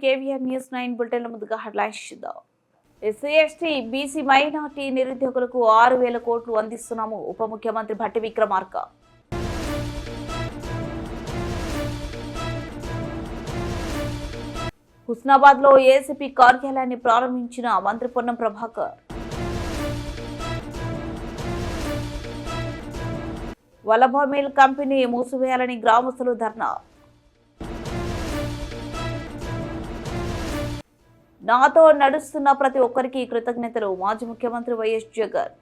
KVR news 9 బులెటిన్ల ముందుగా headlines చూద్దాం. SC ST BC minority నిరుద్యోగులకు 6,000 కోట్లు అందిస్తున్నాము ఉప ముఖ్యమంత్రి భట్టి విక్రమార్క. హుస్నాబాద్ లో ఏసీపీ కార్యాలయాన్ని ప్రారంభించిన మంత్రి పొన్నం ప్రభాకర్. వల్లభ మిల్ కంపెనీ మూసివేయాలని గ్రామస్తులు ధర్నా. నాతో నడుస్తున్న ప్రతి ఒక్కరికి కృతజ్ఞతలు మాజీ ముఖ్యమంత్రి వైఎస్ జగన్.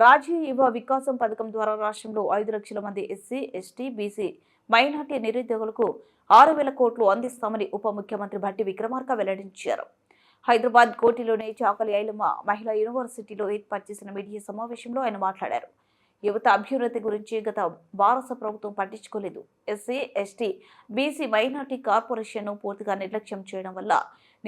రాజీవ్ యువ వికాసం పథకం ద్వారా రాష్ట్రంలో 5 లక్షల మంది ఎస్సీ ఎస్టీ బీసీ మైనార్టీ నిరుద్యోగులకు 6,000 కోట్లు అందిస్తామని ఉప ముఖ్యమంత్రి భట్టి విక్రమార్క వెల్లడించారు. హైదరాబాద్ కోటిలోని చాకలి ఐలమ్మ మహిళా యూనివర్సిటీలో ఏర్పాటు చేసిన మీడియా సమావేశంలో ఆయన మాట్లాడారు. యువత అభ్యున్నతి గురించి గత భారత ప్రభుత్వం పట్టించుకోలేదు. ఎస్సీ ఎస్టీ బీసీ మైనార్టీ కార్పొరేషన్ను పూర్తిగా నిర్లక్ష్యం చేయడం వల్ల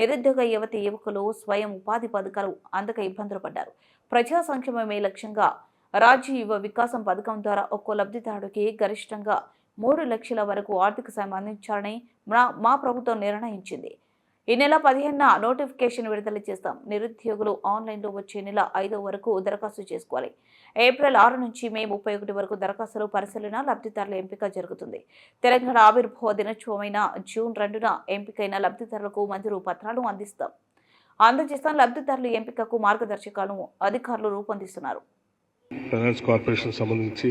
నిరుద్యోగ యువకులు స్వయం ఉపాధి పథకాలు అందక ఇబ్బందులు పడ్డారు. ప్రజా సంక్షేమమే లక్ష్యంగా రాజీవ్ యువ వికాసం పథకం ద్వారా ఒక్కో లబ్ధిదారుడికి గరిష్టంగా 3 లక్షల వరకు ఆర్థిక సాయం అందించాలని మా ప్రభుత్వం నిర్ణయించింది. ఈ నెల 15న నోటిఫికేషన్ విడుదల చేస్తాం. నిరుద్యోగులు ఆన్లైన్లో వచ్చే నెల 5 వరకు దరఖాస్తు చేసుకోవాలి. ఏప్రిల్ 6 నుంచి మే 31 వరకు దరఖాస్తులు పరిశీలన లబ్ధిదారుల ఎంపిక జరుగుతుంది. తెలంగాణ ఆవిర్భావ దినోత్సవమైన జూన్ 2న ఎంపికైన లబ్ధిదారులకు మంజూరు పత్రాలు అందజేస్తాం. లబ్ధిదారుల ఎంపికకు మార్గదర్శకాలను అధికారులు రూపొందిస్తున్నారు. ఫైనాన్స్ కార్పొరేషన్ సంబంధించి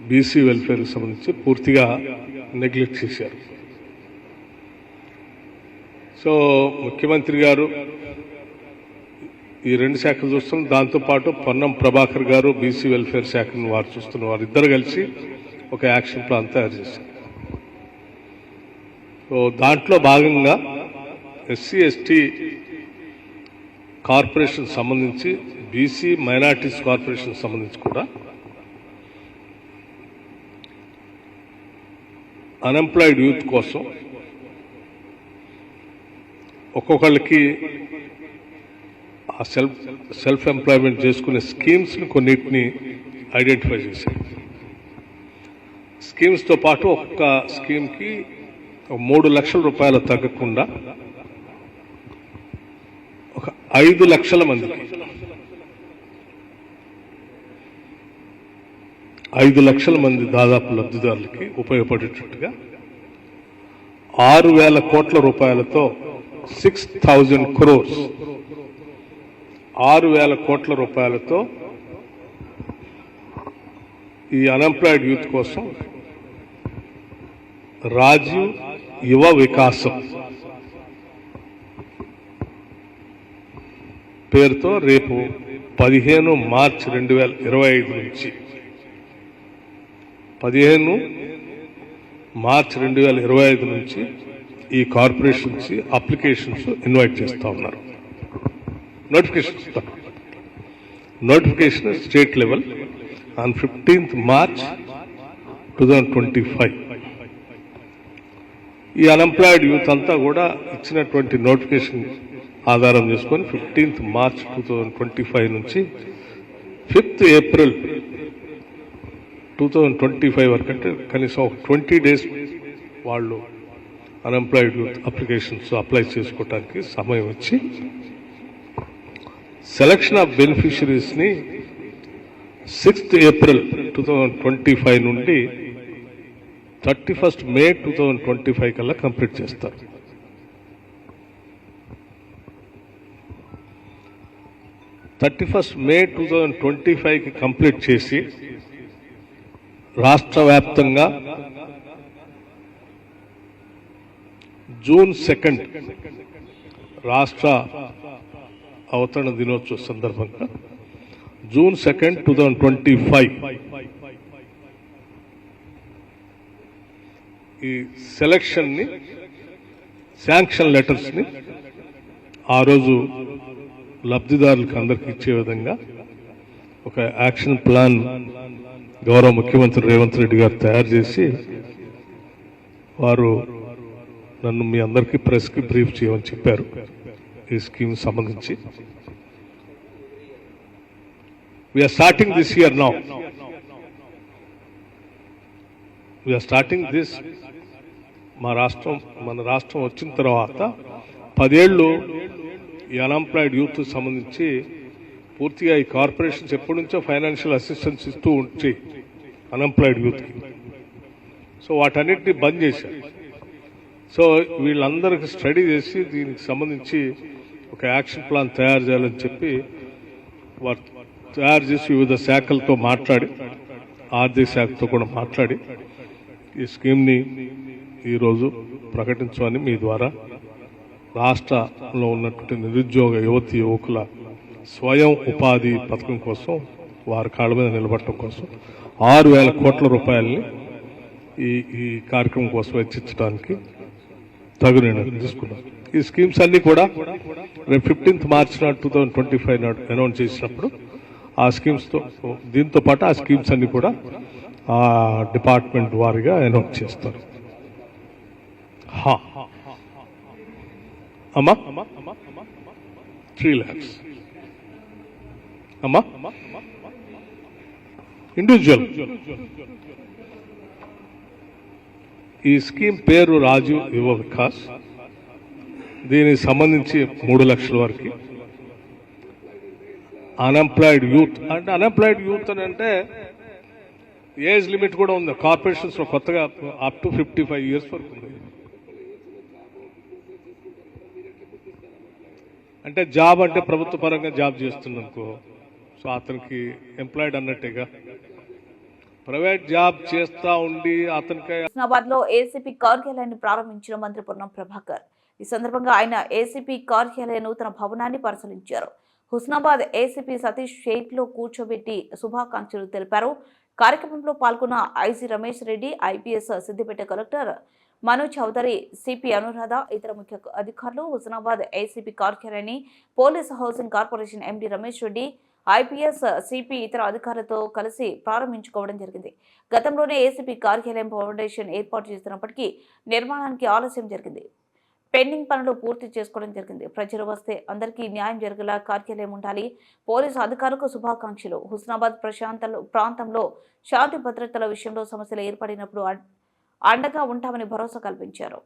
బీసీ వెల్ఫేర్ సంబంధించి పూర్తిగా నెగ్లెక్ట్ చేశారు. సో ముఖ్యమంత్రి గారు ఈ 2 శాఖలు చూస్తున్నారు. దాంతోపాటు పొన్నం ప్రభాకర్ గారు బీసీ వెల్ఫేర్ శాఖను వారు చూస్తున్నారు. వారిద్దరు కలిసి ఒక యాక్షన్ ప్లాన్ తయారు చేశారు. సో దాంట్లో భాగంగా ఎస్సీ ఎస్టీ కార్పొరేషన్ సంబంధించి బీసీ మైనార్టీస్ కార్పొరేషన్ సంబంధించి కూడా అన్ఎంప్లాయిడ్ యూత్ కోసం ఒక్కొక్కళ్ళకి ఆ సెల్ఫ్ ఎంప్లాయ్మెంట్ చేసుకునే స్కీమ్స్ని కొన్నిటిని ఐడెంటిఫై చేశారు. స్కీమ్స్తో పాటు ఒక్కొక్క స్కీమ్కి 3 లక్షల రూపాయలు తగ్గకుండా ఒక 5 లక్షల మందికి 5 లక్షల మంది దాదాపు లబ్ధిదారులకి ఉపయోగపడేటట్టుగా 6,000 కోట్ల రూపాయలతో 6,000 crores 6,000 కోట్ల రూపాయలతో ఈ అన్ఎంప్లాయిడ్ యూత్ కోసం రాజీవ్ యువ వికాసం పేరుతో రేపు 15 మార్చి 2025 నుంచి 15 మార్చి 2025 నుంచి ఈ కార్పొరేషన్స్ అప్లికేషన్స్ ఇన్వైట్ చేస్తూ ఉన్నారు. Notification state level on 15th March 2025. ఈ అన్ఎంప్లాయిడ్ యూత్ అంతా కూడా ఇచ్చినటువంటి నోటిఫికేషన్ ఆధారం చేసుకొని 15th March 2025 నుంచి 5th April 2025 వరకు, అంటే కనీసం 20 days వాళ్ళు అన్ఎంప్లాయిడ్ యూత్ అప్లికేషన్స్ అప్లై చేసుకోవడానికి సమయం ఇచ్చి సెలక్షన్ ఆఫ్ బెనిఫిషరీస్ని 6th April 2025 నుండి 31st May 2025 కల్లా కంప్లీట్ చేస్తారు. May 2025కి కంప్లీట్ చేసి రాష్ట్ర వ్యాప్తంగా June 2nd రాష్ట్ర అవతరణ దినోత్సవ సందర్భంగా June 2nd, 2025 ఈ సెలక్షన్ని శాంక్షన్ లెటర్స్ని ఆ రోజు లబ్ధిదారులకు అందరికీ ఇచ్చే విధంగా ఒక యాక్షన్ ప్లాన్ గౌరవ ముఖ్యమంత్రి రేవంత్ రెడ్డి గారు తయారు చేసి వారు నన్ను మీ అందరికీ ప్రెస్కి బ్రీఫ్ చేయమని చెప్పారు. ఈ స్కీమ్ సంబంధించి we're starting this year now. We're starting this మన రాష్ట్రం వచ్చిన తర్వాత 10 ఏళ్ళు ఈ అన్ఎంప్లాయిడ్ యూత్ సంబంధించి పూర్తిగా ఈ కార్పొరేషన్స్ ఎప్పటి నుంచో ఫైనాన్షియల్ అసిస్టెన్స్ ఇస్తూ ఉంచి అన్ఎంప్లాయిడ్ యూత్కి. సో వాటన్నిటిని బంద్ చేశారు. సో వీళ్ళందరికీ స్టడీ చేసి దీనికి సంబంధించి ఒక యాక్షన్ ప్లాన్ తయారు చేయాలని చెప్పి వారు తయారు చేసి వివిధ శాఖలతో మాట్లాడి, ఆర్థిక శాఖతో కూడా మాట్లాడి ఈ స్కీమ్ని ఈరోజు ప్రకటించమని మీ ద్వారా రాష్ట్రంలో ఉన్నటువంటి నిరుద్యోగ యువకుల స్వయం ఉపాధి పథకం కోసం, వారి కాళ్ళ మీద నిలబడటం కోసం 6,000 కోట్ల రూపాయలని ఈ కార్యక్రమం కోసం వెచ్చించడానికి తగు నిర్ణయం తీసుకున్నాం. ఈ స్కీమ్స్ అన్ని కూడా రేపు 15th మార్చ్ 2025 నాడు అనౌన్స్ చేసినప్పుడు ఆ స్కీమ్స్తో దీంతో పాటు ఆ స్కీమ్స్ అన్ని కూడా ఆ డిపార్ట్మెంట్ వారిగా అనౌన్స్ చేస్తారు. అమ్మా 3 lakhs అమ్మా ఇండివిజువల్. ఈ స్కీమ్ పేరు రాజీవ్ యువ వికాస్. దీనికి సంబంధించి 3 లక్షల వరకు అన్ఎంప్లాయిడ్ యూత్ అని అంటే ఏజ్ లిమిట్ కూడా ఉంది. కార్పొరేషన్స్ లో కొత్తగా అప్ టు 55 years వరకు ఉంది. అంటే జాబ్ అంటే ప్రభుత్వ పరంగా జాబ్ చేస్తున్నందుకో సో అతనికి ఎంప్లాయిడ్ అన్నట్టేగా. ప్రైవేట్ జాబ్ చేస్తా ఉండి అతనికి హుస్నాబాద్ లో ఏసీపీ కార్యాలయాన్ని ప్రారంభించిన మంత్రి పొన్నం ప్రభాకర్. ఈ సందర్భంగా ఆయన ఏసీపీ కార్యాలయ నూతన భవనాన్ని పరిశీలించారు. హుస్నాబాద్ ఏసీపీ సతీష్ షేక్ లో కూర్చోబెట్టి శుభాకాంక్షలు తెలిపారు. కార్యక్రమంలో పాల్గొన్న IG Ramesh Reddy, IPS Siddipet collector Manu Chaudhary, CP Anuradha, ఇతర ముఖ్య అధికారులు హుస్నాబాద్ ఏసీపీ కార్యాలయాన్ని police housing corporation MD Ramesh Reddy, IPS CP ఇతర అధికారులతో కలిసి ప్రారంభించుకోవడం జరిగింది. గతంలోనే ఏసీపీ కార్యాలయం ఫౌండేషన్ ఏర్పాటు చేస్తున్నప్పటికీ నిర్మాణానికి ఆలస్యం జరిగింది. పెండింగ్ పనులు పూర్తి చేసుకోవడం జరిగింది. ప్రజలు వస్తే అందరికీ న్యాయం జరిగేలా కార్యాలయం ఉండాలి. పోలీసు అధికారులకు శుభాకాంక్షలు. హుస్నాబాద్ ప్రాంతంలో శాంతి భద్రతల విషయంలో సమస్యలు ఏర్పడినప్పుడు అండగా ఉంటామని భరోసా కల్పించారు.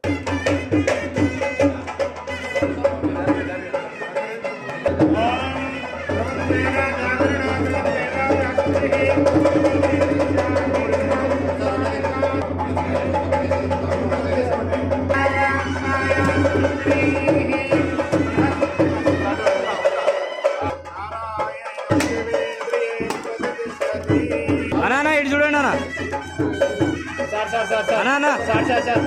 అన్నా ఇటు చూడండి అన్న. సార్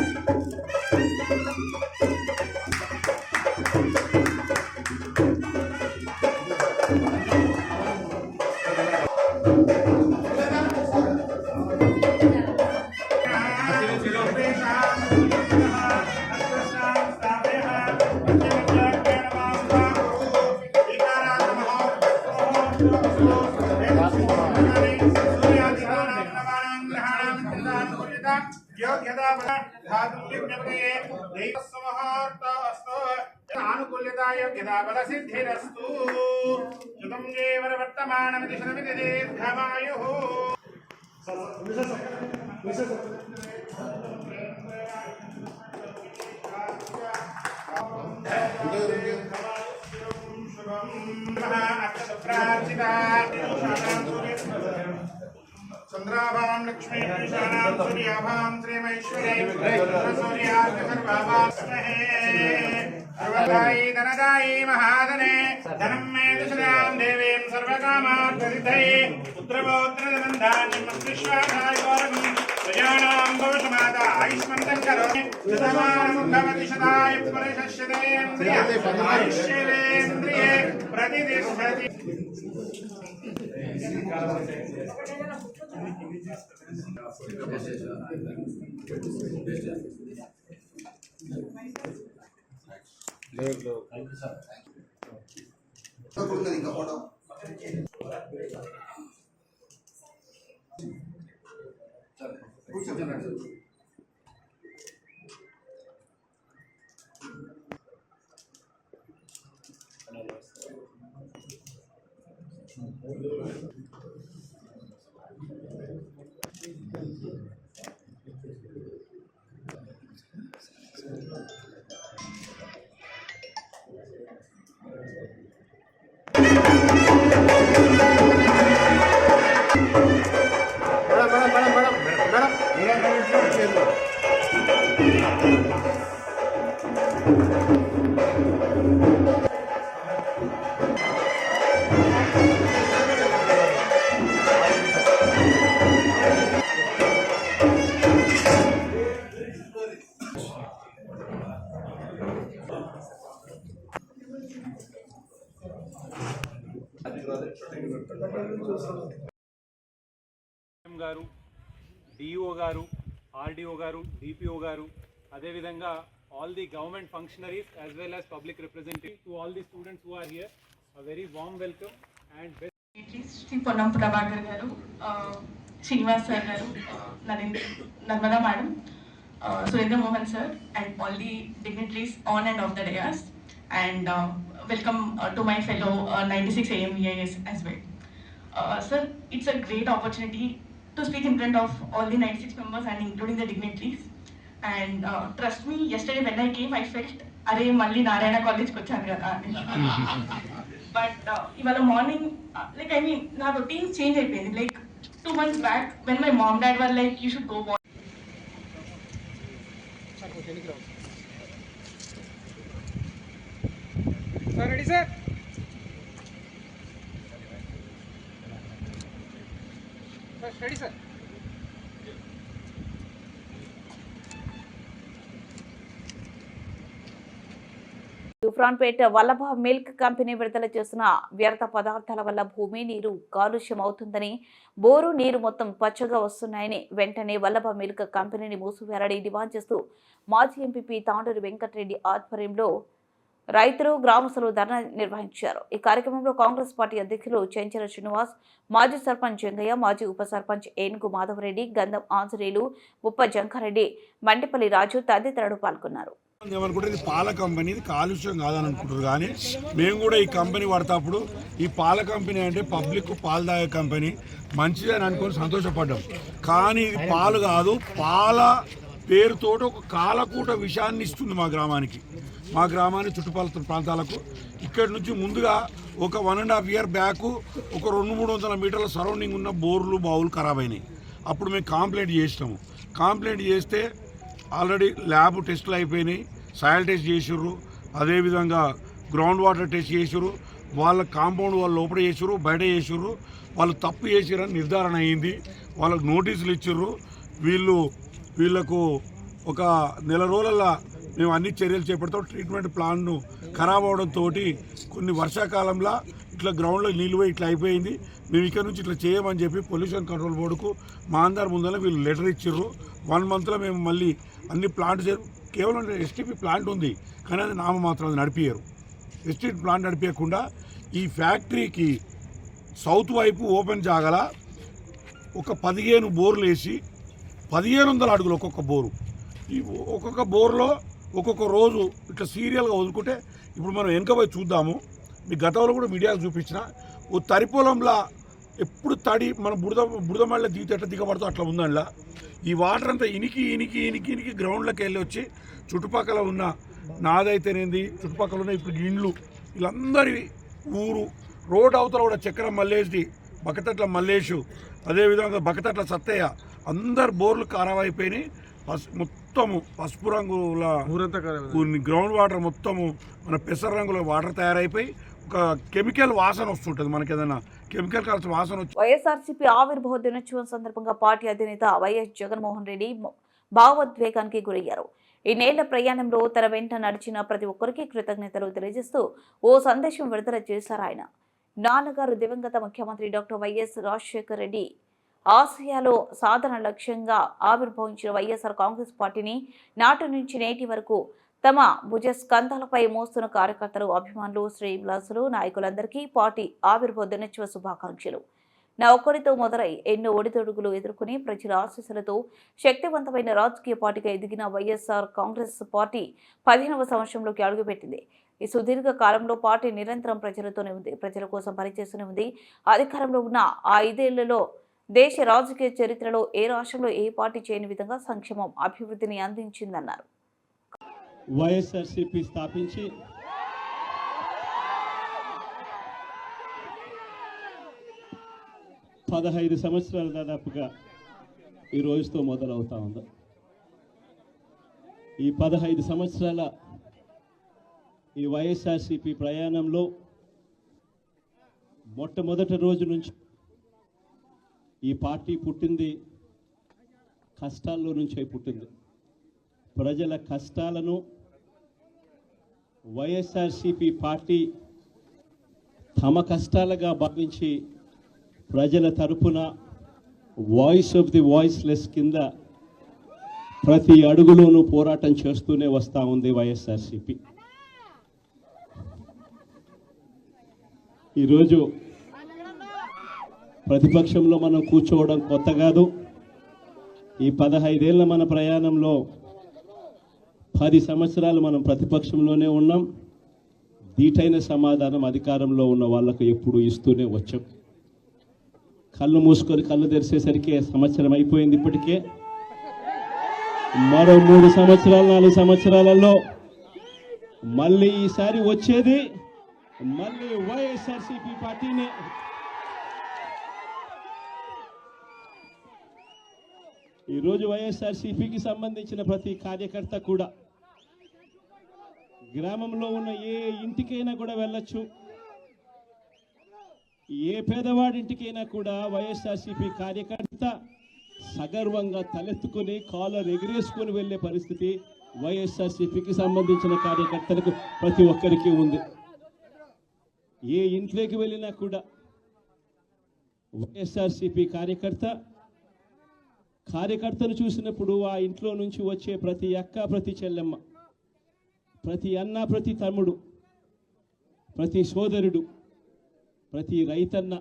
चंद्राभां लक्ष्मी ईशानां सूर्याभां श्रीमैश्वर्यं सूर्याग्निर्भावास्महे सर्वदायी धनदायी महाधने धनं मे दशदां देवीं सर्वकामार्थसिद्धये पुत्रपौत्रधनधान्यं विश्वासाय गौरवं प्रजानां भवतमाता आयुष्मन्तं करोमि शतमानं भवति शताय पुरुषस्यतेन्द्रिय आयुष्येन्द्रिये प्रतिष्ठति గారు, డిఓ గారు, ఆర్డిఓ గారు, డిపిఓ గారు, అదేవిధంగా all the government functionaries as well as public representatives, to all the students who are here, a very warm welcome and best. Shri Ponnam Prabhakar గారు, శ్రీనివాస్ సార్ గారు, Narmada madam, Surendra Mohan sir, and all the dignitaries on and off the dais, and welcome to my fellow 96 AM EIS as well. Sir, it's a great opportunity to speak in front of all the 96 members and including the dignitaries. And trust me, yesterday when I came, I felt, "Arey, malli Narayana College ko vachanu kada." But ivala morning, like I mean, na routine change ayipindi. Like 2 months back, when my mom dad were like, "You should go watch." Sir, ready, sir? Sir, ready, sir? Toofanpet Vallabha milk company విడుదల చేసిన వ్యర్థ పదార్థాల వల్ల భూమి నీరు కాలుష్యం అవుతుందని, bore నీరు మొత్తం పచ్చగా వస్తున్నాయని వెంటనే వల్లభ మిల్క్ కంపెనీని మూసివేయాలని డిమాండ్ చేస్తూ మాజీ ఎంపీపీ తాండూరి వెంకటరెడ్డి ఆధ్వర్యంలో రైతులు, గ్రామస్తులు ధర్నా నిర్వహించారు. ఈ కార్యక్రమంలో కాంగ్రెస్ పార్టీ అధ్యక్షులు చెంచల శ్రీనివాస్, మాజీ సర్పంచ్ జంగయ్య, మాజీ ఉప సర్పంచ్ ఏనుగు మాధవరెడ్డి, గంధం ఆంజనేయులు, ఉప్ప జంకారెడ్డి, మండిపల్లి రాజు తదితరులు పాల్గొన్నారు. ఏమనుకుంటే ఇది పాల కంపెనీ, ఇది కాలుష్యం కాదని అనుకుంటారు. కానీ మేము కూడా ఈ కంపెనీ వాడేటప్పుడు ఈ పాల కంపెనీ అంటే పబ్లిక్ పాలు తాగే కంపెనీ మంచిదని అనుకొని సంతోషపడ్డాం. కానీ ఇది పాలు కాదు, పాల పేరుతోటి ఒక కాలకూట విషయాన్ని ఇస్తుంది మా గ్రామానికి, చుట్టుపక్కల ప్రాంతాలకు. ఇక్కడి నుంచి ముందుగా ఒక 1.5 year బ్యాక్ ఒక 200-300 మీటర్ల సరౌండింగ్ ఉన్న బోర్లు, బావులు ఖరాబ్ అయినాయి. అప్పుడు మేము కంప్లైంట్ చేసినాము. కంప్లైంట్ చేస్తే ఆల్రెడీ ల్యాబ్ టెస్టులు అయిపోయినాయి, సాయిల్ టెస్ట్ చేసిర్రు, అదేవిధంగా గ్రౌండ్ వాటర్ టెస్ట్ చేసిర్రు, వాళ్ళ కాంపౌండ్ వాళ్ళు లోపల చేసిర్రు, బయట చేసిర్రు. వాళ్ళు తప్పు చేసిరని నిర్ధారణ అయింది. వాళ్ళకు నోటీసులు ఇచ్చిర్రు. వీళ్ళకు ఒక 1 నెల రోజులలో మేము అన్ని చర్యలు చేపడతాం. ట్రీట్మెంట్ ప్లాన్ను ఖరాబ్ అవడంతో కొన్ని వర్షాకాలంలో ఇట్లా గ్రౌండ్లో నీళ్ళు పోయి ఇట్లా అయిపోయింది. మేము ఇక్కడ నుంచి ఇట్లా చేయమని చెప్పి పొల్యూషన్ కంట్రోల్ బోర్డుకు మా అందరి ముందర వీళ్ళు లెటర్ ఇచ్చిర్రు. 1 monthలో మేము మళ్ళీ అన్ని ప్లాంట్ కేవలం ఎస్టీపీ ప్లాంట్ ఉంది, కానీ అది నామమాత్రం, అది నడిపియరు. ఎస్టీపీ ప్లాంట్ నడిపించకుండా ఈ ఫ్యాక్టరీకి సౌత్ వైపు ఓపెన్ జాగల ఒక 15 బోర్లు వేసి 1500 అడుగులు ఒక్కొక్క బోరు. ఈ ఒక్కొక్క బోర్లో ఒక్కొక్క రోజు ఇట్లా సీరియల్గా వదులుకుంటే, ఇప్పుడు మనం వెనకపోయి చూద్దాము. మీ గతంలో కూడా మీడియాకు చూపించిన ఓ తరిపొలంలా ఎప్పుడు తడి మన బురద మళ్ళీ ఎట్లా దిగబడుతూ అట్లా ఉందంలా. ఈ వాటర్ అంతా ఇనికి గ్రౌండ్లోకి వెళ్ళి వచ్చి చుట్టుపక్కల ఉన్న నాదైతేనేది, చుట్టుపక్కల ఉన్న ఇప్పుడు ఇండ్లు, వీళ్ళందరి ఊరు, రోడ్ అవతల కూడా చక్రం మల్లేసి, బకతట్ల మల్లేషు, అదేవిధంగా బకతట్ల సత్తయ్య, అందరు బోర్లు ఖరాబ్ అయిపోయినాయి. మొత్తము పసుపు రంగుల గ్రౌండ్ వాటర్ మొత్తము మన పెసర రంగుల వాటర్ తయారైపోయి ఒక కెమికల్ వాసన వస్తుంటుంది. మనకి ఏదైనా కెమికల్ కాల్సిన వాసన వచ్చి. వైఎస్ఆర్సీపీ ఆవిర్భావ దినోత్సవం సందర్భంగా పార్టీ అధినేత వైఎస్ జగన్మోహన్ రెడ్డి భావోద్వేగానికి గురయ్యారు. ఈ నేళ్ల ప్రయాణంలో తన వెంట నడిచిన ప్రతి ఒక్కరికి కృతజ్ఞతలు తెలియజేస్తూ ఓ సందేశం విడుదల చేశారు ఆయన. నాన్నగారు దివంగత ముఖ్యమంత్రి డాక్టర్ వైఎస్ రాజశేఖర రెడ్డి ఆసియాలో సాధన లక్ష్యంగా ఆవిర్భవించిన వైఎస్ఆర్ కాంగ్రెస్ పార్టీని నాటి నుంచి నేటి వరకు తమ భుజ స్కంధాలపై మోస్తున్న కార్యకర్తలు, అభిమానులు, శ్రేయభిలాషులు, నాయకులందరికీ పార్టీ ఆవిర్భావ దినోత్సవ శుభాకాంక్షలు. నా ఒక్కడితో మొదలై ఎన్నో ఒడిదొడుగులు ఎదుర్కొని ప్రజల ఆశీస్సులతో శక్తివంతమైన రాజకీయ పార్టీగా ఎదిగిన వైఎస్ఆర్ కాంగ్రెస్ పార్టీ 15వ సంవత్సరంలోకి అడుగుపెట్టింది. ఈ సుదీర్ఘ కాలంలో పార్టీ నిరంతరం ప్రజలతోనే ఉంది, ప్రజల కోసం పనిచేస్తూనే ఉంది. అధికారంలో ఉన్న ఆ 5 ఏళ్లలో దేశ రాజకీయ చరిత్రలో ఏ రాష్ట్రంలో ఏ పార్టీ చేయని విధంగా సంక్షేమం, అభివృద్ధిని అందించిందన్నారు. వైఎస్ఆర్సీపీ స్థాపించి 15 సంవత్సరాలు దాదాపుగా ఈ రోజుతో మొదలవుతా ఉంది. ఈ 15 సంవత్సరాల ఈ వైఎస్ఆర్సీపీ ప్రయాణంలో మొట్టమొదటి రోజు నుంచి ఈ పార్టీ పుట్టింది కష్టాల్లో నుంచే పుట్టింది. ప్రజల కష్టాలను వైఎస్ఆర్సీపీ పార్టీ తమ కష్టాలుగా భావించి ప్రజల తరపున వాయిస్ ఆఫ్ ది వాయిస్లెస్ కింద ప్రతి అడుగులోనూ పోరాటం చేస్తూనే వస్తూ ఉంది వైఎస్ఆర్సీపీ. ఈరోజు ప్రతిపక్షంలో మనం కూర్చోవడం కొత్త కాదు. ఈ 15 ఏళ్ల మన ప్రయాణంలో 10 సంవత్సరాలు మనం ప్రతిపక్షంలోనే ఉన్నాం. దీటైన సమాధానం అధికారంలో ఉన్న వాళ్ళకు ఎప్పుడు ఇస్తూనే వచ్చాం. కళ్ళు మూసుకొని కళ్ళు తెరిచేసరికి సంవత్సరం అయిపోయింది. ఇప్పటికే మరో 3 సంవత్సరాలు 4 సంవత్సరాలలో మళ్ళీ ఈసారి వచ్చేది మళ్ళీ వైఎస్ఆర్సీపీ పార్టీనే. ఈరోజు వైఎస్ఆర్సీపీకి సంబంధించిన ప్రతి కార్యకర్త కూడా గ్రామంలో ఉన్న ఏ ఇంటికైనా కూడా వెళ్ళొచ్చు. ఏ పేదవాడింటికైనా కూడా వైఎస్ఆర్సీపీ కార్యకర్త సగర్వంగా తలెత్తుకొని కాలర్ ఎగిరేసుకొని వెళ్ళే పరిస్థితి వైఎస్ఆర్సీపీకి సంబంధించిన కార్యకర్తలకు ప్రతి ఒక్కరికి ఉంది. ఏ ఇంట్లోకి వెళ్ళినా కూడా వైఎస్ఆర్సీపీ కార్యకర్తను చూసినప్పుడు ఆ ఇంట్లో నుంచి వచ్చే ప్రతి అక్క, ప్రతి చెల్లెమ్మ, ప్రతి అన్న, ప్రతి తమ్ముడు, ప్రతి సోదరుడు, ప్రతి రైతన్న,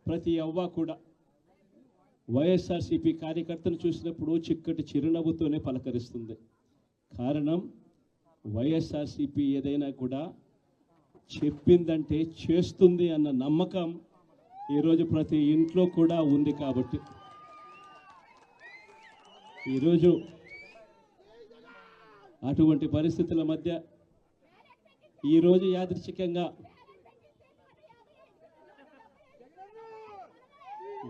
ప్రతి అవ్వ కూడా వైఎస్ఆర్సీపీ కార్యకర్తను చూసినప్పుడు చిక్కటి చిరునవ్వుతోనే పలకరిస్తుంది. కారణం వైఎస్ఆర్సీపీ ఏదైనా కూడా చెప్పిందంటే చేస్తుంది అన్న నమ్మకం ఈరోజు ప్రతి ఇంట్లో కూడా ఉంది. కాబట్టి ఈరోజు అటువంటి పరిస్థితుల మధ్య ఈరోజు యాదృచ్ఛికంగా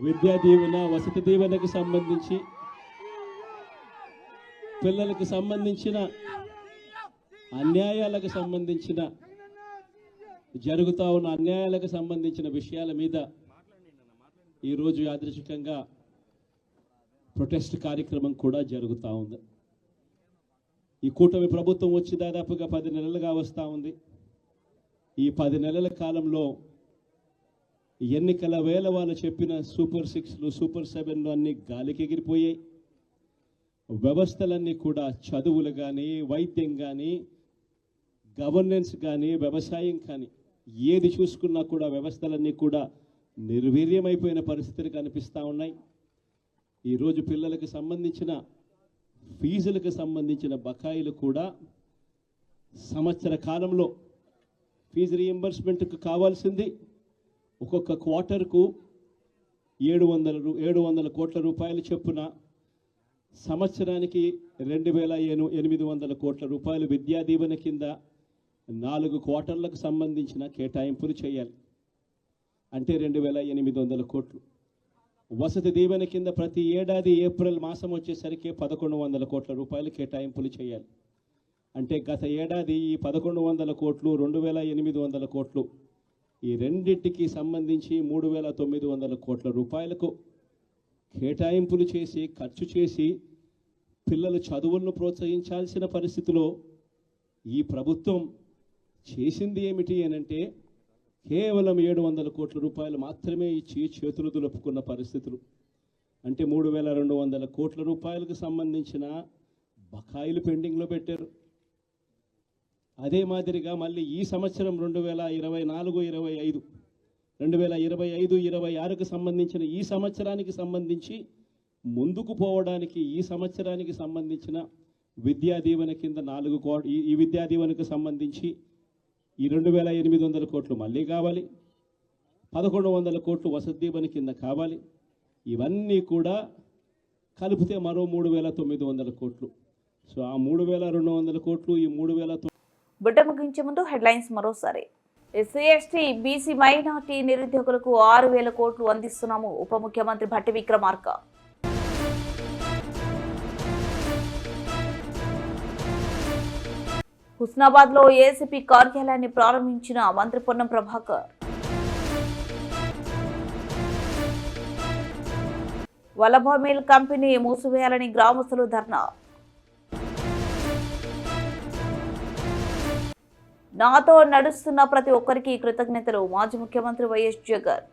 విద్యా దీవెన, వసతి దీవెనకు సంబంధించి పిల్లలకు సంబంధించిన అన్యాయాలకు సంబంధించిన జరుగుతూ ఉన్న అన్యాయాలకు సంబంధించిన విషయాల మీద ఈరోజు యాదృచ్ఛికంగా ప్రొటెస్ట్ కార్యక్రమం కూడా జరుగుతూ ఉంది. ఈ కూటమి ప్రభుత్వం వచ్చి దాదాపుగా 10 నెలలుగా వస్తూ ఉంది. ఈ 10 నెలల కాలంలో ఎన్నికల వేళ వాళ్ళు చెప్పిన సూపర్ 6లు, సూపర్ 7లు అన్నీ గాలికి ఎగిరిపోయాయి. వ్యవస్థలన్నీ కూడా చదువులు కానీ, వైద్యం కానీ, గవర్నెన్స్ కానీ, వ్యవసాయం కానీ ఏది చూసుకున్నా కూడా వ్యవస్థలన్నీ కూడా నిర్వీర్యమైపోయిన పరిస్థితులు కనిపిస్తూ ఉన్నాయి. ఈరోజు పిల్లలకు సంబంధించిన ఫీజులకు సంబంధించిన బకాయిలు కూడా సంవత్సర కాలంలో ఫీజు రీయింబర్స్మెంట్కు కావాల్సింది ఒక్కొక్క క్వార్టర్కు 700 కోట్ల రూపాయలు చొప్పున సంవత్సరానికి 2,800 కోట్ల రూపాయలు విద్యా దీవెన కింద 4 క్వార్టర్లకు సంబంధించిన కేటాయింపులు చేయాలి. అంటే 2,800 కోట్లు. వసతి దీవెన కింద ప్రతి ఏడాది ఏప్రిల్ మాసం వచ్చేసరికి 1,100 కోట్ల రూపాయలు కేటాయింపులు చేయాలి. అంటే గత ఏడాది ఈ 1,100 కోట్లు, 2,800 కోట్లు, ఈ రెండింటికి సంబంధించి 3,900 కోట్ల రూపాయలకు కేటాయింపులు చేసి ఖర్చు చేసి పిల్లల చదువులను ప్రోత్సహించాల్సిన పరిస్థితిలో ఈ ప్రభుత్వం చేసింది ఏమిటి అనంటే కేవలం 700 కోట్ల రూపాయలు మాత్రమే ఇచ్చి చేతులు దులుపుకున్న పరిస్థితులు. అంటే 3,200 కోట్ల రూపాయలకు సంబంధించిన బకాయిలు పెండింగ్లో పెట్టారు. అదే మాదిరిగా మళ్ళీ ఈ సంవత్సరం 2024-25, 2025-26కు సంబంధించిన ఈ సంవత్సరానికి సంబంధించి ముందుకు పోవడానికి ఈ సంవత్సరానికి సంబంధించిన విద్యా దీవెన కింద 4 కోట్లు, ఈ విద్యా దీవెనకు సంబంధించి ఈ 2,800 కోట్లు మళ్ళీ కావాలి. 1,100 కోట్లు వసతి దీవెన కింద కావాలి. ఇవన్నీ కూడా కలిపితే మరో 3,900 కోట్లు. సో ఆ 3,200 కోట్లు, ఈ 3,000 బిడ్డ ముగించే ముందు హెడ్లైన్స్ మరోసారి. ఎస్సీ, ఎస్టీ, బీసీ, మైనార్టీ నిరుద్యోగులకు 6,000 కోట్లు అందిస్తున్నాము ఉప ముఖ్యమంత్రి భట్టి విక్రమార్క. హుస్నాబాద్లో ఏసీపీ కార్యాలయాన్ని ప్రారంభించిన మంత్రి పొన్నం ప్రభాకర్. వల్లభ మిల్ కంపెనీ మూసివేయాలని గ్రామస్తులు ధర్నా. నాతో నడుస్తున్న ప్రతి ఒక్కరికి కృతజ్ఞతలు మాజీ ముఖ్యమంత్రి వైఎస్ జగన్.